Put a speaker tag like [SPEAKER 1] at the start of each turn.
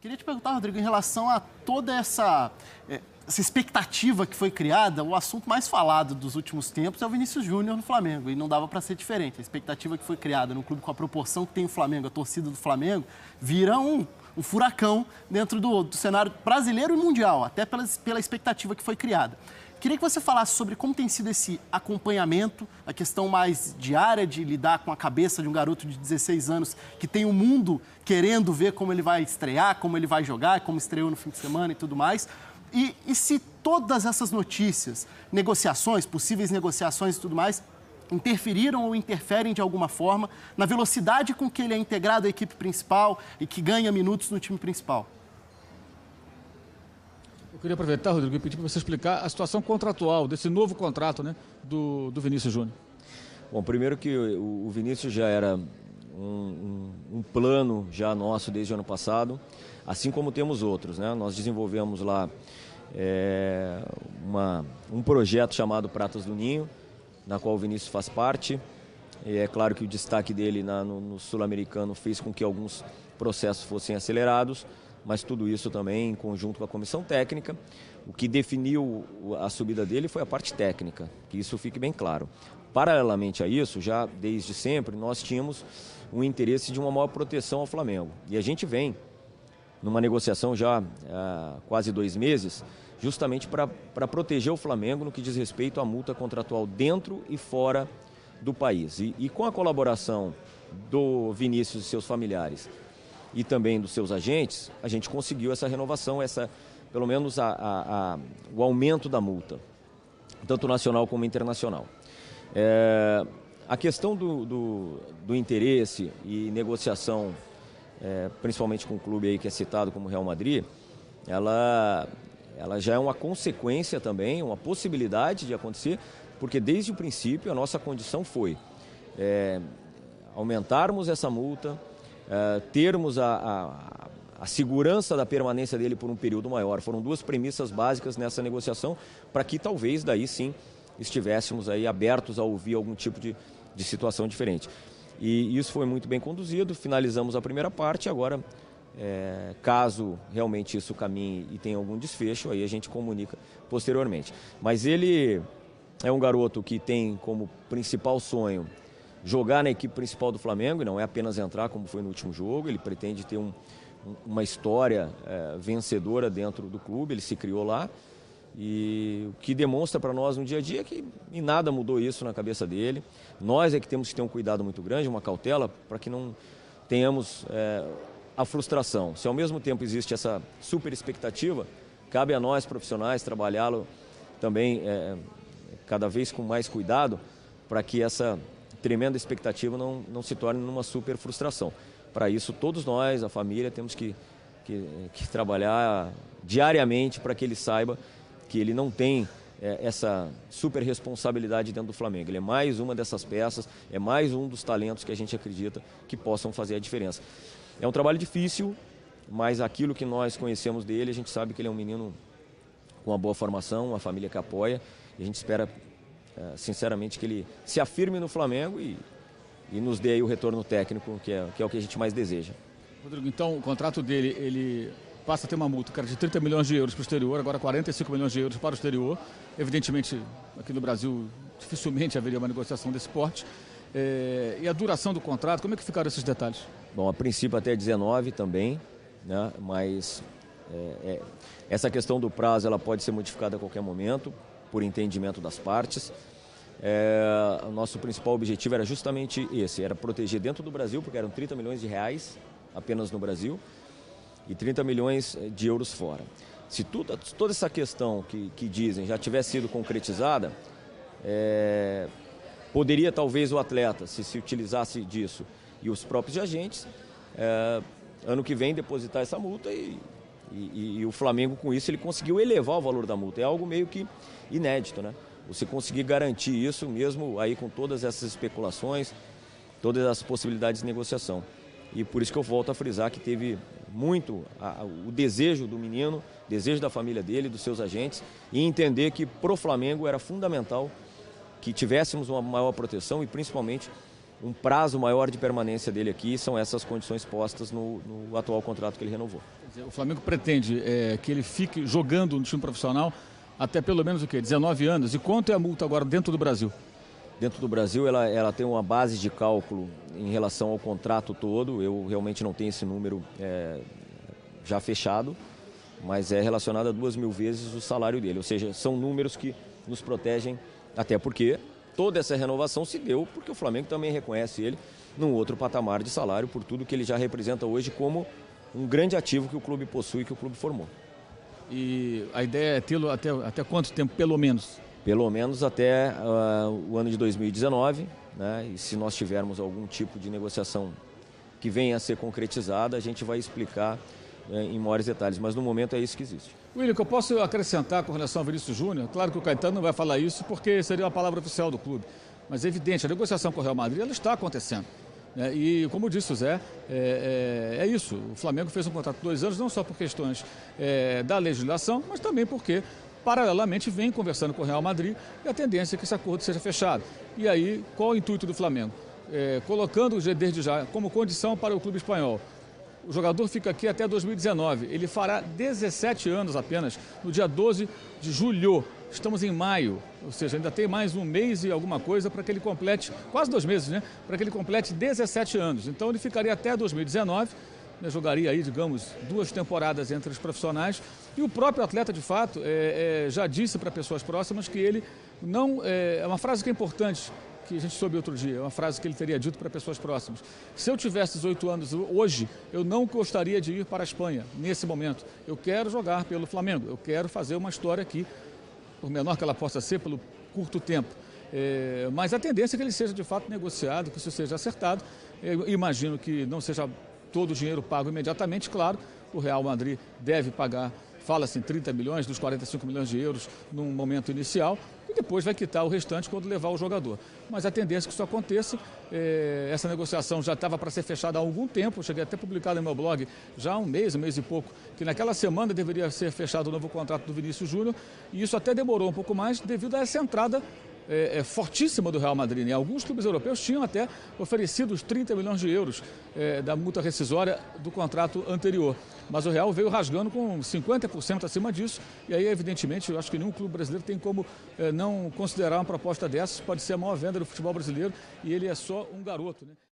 [SPEAKER 1] Queria te perguntar, Rodrigo, em relação a toda essa expectativa que foi criada, o assunto mais falado dos últimos tempos é o Vinícius Júnior no Flamengo, e não dava para ser diferente. A expectativa que foi criada no clube com a proporção que tem o Flamengo, a torcida do Flamengo, vira um furacão dentro do cenário brasileiro e mundial, até pela expectativa que foi criada. Queria que você falasse sobre como tem sido esse acompanhamento, a questão mais diária de lidar com a cabeça de um garoto de 16 anos que tem o mundo querendo ver como ele vai estrear, como ele vai jogar, como estreou no fim de semana e tudo mais. E se todas essas notícias, negociações, possíveis negociações e tudo mais, interferiram ou interferem de alguma forma na velocidade com que ele é integrado à equipe principal e que ganha minutos no time principal?
[SPEAKER 2] Eu queria aproveitar, Rodrigo, e pedir para você explicar a situação contratual desse novo contrato, né, do Vinícius Júnior.
[SPEAKER 3] Bom, primeiro que o Vinícius já era um plano já nosso desde o ano passado, assim como temos outros, né? Nós desenvolvemos lá um projeto chamado Pratas do Ninho, na qual o Vinícius faz parte. E é claro que o destaque dele no Sul-Americano fez com que alguns processos fossem acelerados, mas tudo isso também em conjunto com a comissão técnica. O que definiu a subida dele foi a parte técnica, que isso fique bem claro. Paralelamente a isso, já desde sempre, nós tínhamos um interesse de uma maior proteção ao Flamengo. E a gente vem numa negociação já há quase 2 meses, justamente para proteger o Flamengo no que diz respeito à multa contratual dentro e fora do país. E com a colaboração do Vinícius e seus familiares e também dos seus agentes, a gente conseguiu essa renovação, pelo menos o aumento da multa, tanto nacional como internacional. A questão do interesse e negociação, principalmente com o clube aí que é citado como Real Madrid, ela já é uma consequência também, uma possibilidade de acontecer, porque desde o princípio a nossa condição foi aumentarmos essa multa, termos a segurança da permanência dele por um período maior. Foram 2 premissas básicas nessa negociação, para que talvez daí sim estivéssemos aí abertos a ouvir algum tipo de situação diferente. E isso foi muito bem conduzido, finalizamos a primeira parte, agora caso realmente isso caminhe e tenha algum desfecho, aí a gente comunica posteriormente. Mas ele é um garoto que tem como principal sonho jogar na equipe principal do Flamengo, e não é apenas entrar como foi no último jogo. Ele pretende ter uma história vencedora dentro do clube, ele se criou lá, e o que demonstra para nós no dia a dia é que em nada mudou isso na cabeça dele. Nós é que temos que ter um cuidado muito grande, uma cautela, para que não tenhamos a frustração. Se ao mesmo tempo existe essa super expectativa, cabe a nós profissionais trabalhá-lo também cada vez com mais cuidado, para que essa tremenda expectativa não se torne numa super frustração. Para isso, todos nós, a família, temos que trabalhar diariamente para que ele saiba que ele não tem essa super responsabilidade dentro do Flamengo. Ele é mais uma dessas peças, é mais um dos talentos que a gente acredita que possam fazer a diferença. É um trabalho difícil, mas aquilo que nós conhecemos dele, a gente sabe que ele é um menino com uma boa formação, uma família que apoia, e a gente espera sinceramente que ele se afirme no Flamengo e nos dê aí o retorno técnico, que é o que a gente mais deseja.
[SPEAKER 2] Rodrigo, então o contrato dele, ele passa a ter uma multa, cara, de 30 milhões de euros para o exterior, agora 45 milhões de euros para o exterior. Evidentemente, aqui no Brasil, dificilmente haveria uma negociação desse porte. E a duração do contrato, como é que ficaram esses detalhes?
[SPEAKER 3] Bom, a princípio até 19 também, né? Mas essa questão do prazo ela pode ser modificada a qualquer momento, por entendimento das partes. O nosso principal objetivo era justamente esse, era proteger dentro do Brasil, porque eram 30 milhões de reais apenas no Brasil e 30 milhões de euros fora. Se toda essa questão que dizem já tivesse sido concretizada, poderia talvez o atleta, se utilizasse disso, e os próprios agentes, ano que vem depositar essa multa e o Flamengo com isso ele conseguiu elevar o valor da multa. É algo meio que inédito, né? Você conseguir garantir isso mesmo aí com todas essas especulações, todas as possibilidades de negociação. E por isso que eu volto a frisar que teve muito o desejo do menino, desejo da família dele, dos seus agentes, e entender que pro Flamengo era fundamental que tivéssemos uma maior proteção e principalmente um prazo maior de permanência dele aqui, são essas condições postas no atual contrato que ele renovou.
[SPEAKER 2] O Flamengo pretende que ele fique jogando no time profissional até pelo menos o quê? 19 anos. E quanto é a multa agora dentro do Brasil?
[SPEAKER 3] Dentro do Brasil, ela tem uma base de cálculo em relação ao contrato todo. Eu realmente não tenho esse número já fechado, mas é relacionado a 2.000 vezes o salário dele. Ou seja, são números que nos protegem, até porque toda essa renovação se deu porque o Flamengo também reconhece ele num outro patamar de salário por tudo que ele já representa hoje como um grande ativo que o clube possui e que o clube formou.
[SPEAKER 2] E a ideia é tê-lo até quanto tempo, pelo menos?
[SPEAKER 3] Pelo menos até o ano de 2019, né? E se nós tivermos algum tipo de negociação que venha a ser concretizada, a gente vai explicar em maiores detalhes, mas no momento é isso que existe.
[SPEAKER 2] William, que eu posso acrescentar com relação ao Vinícius Júnior? Claro que o Caetano não vai falar isso porque seria uma palavra oficial do clube, mas é evidente, a negociação com o Real Madrid ela está acontecendo. E como disse o Zé, é isso, o Flamengo fez um contrato de 2 anos, não só por questões da legislação, mas também porque, paralelamente, vem conversando com o Real Madrid e a tendência é que esse acordo seja fechado. E aí, qual o intuito do Flamengo? Colocando desde já como condição para o clube espanhol. O jogador fica aqui até 2019, ele fará 17 anos apenas, no dia 12 de julho. Estamos em maio, ou seja, ainda tem mais um mês e alguma coisa para que ele complete, quase 2 meses, né? Para que ele complete 17 anos. Então ele ficaria até 2019, né? Jogaria aí, digamos, 2 temporadas entre os profissionais. E o próprio atleta, de fato, já disse para pessoas próximas que ele não... É uma frase que é importante, que a gente soube outro dia, é uma frase que ele teria dito para pessoas próximas. Se eu tivesse 18 anos hoje, eu não gostaria de ir para a Espanha, nesse momento. Eu quero jogar pelo Flamengo, eu quero fazer uma história aqui, por menor que ela possa ser, pelo curto tempo. Mas a tendência é que ele seja de fato negociado, que isso seja acertado. Eu imagino que não seja todo o dinheiro pago imediatamente, claro, o Real Madrid deve pagar, fala-se em 30 milhões dos 45 milhões de euros num momento inicial, e depois vai quitar o restante quando levar o jogador. Mas a tendência é que isso aconteça, essa negociação já estava para ser fechada há algum tempo, eu cheguei até a publicar no meu blog já há um mês e pouco, que naquela semana deveria ser fechado o novo contrato do Vinícius Júnior, e isso até demorou um pouco mais devido a essa entrada fortíssima do Real Madrid. Né? Alguns clubes europeus tinham até oferecido os 30 milhões de euros da multa rescisória do contrato anterior. Mas o Real veio rasgando com 50% acima disso. E aí, evidentemente, eu acho que nenhum clube brasileiro tem como não considerar uma proposta dessas. Pode ser a maior venda do futebol brasileiro e ele é só um garoto. Né?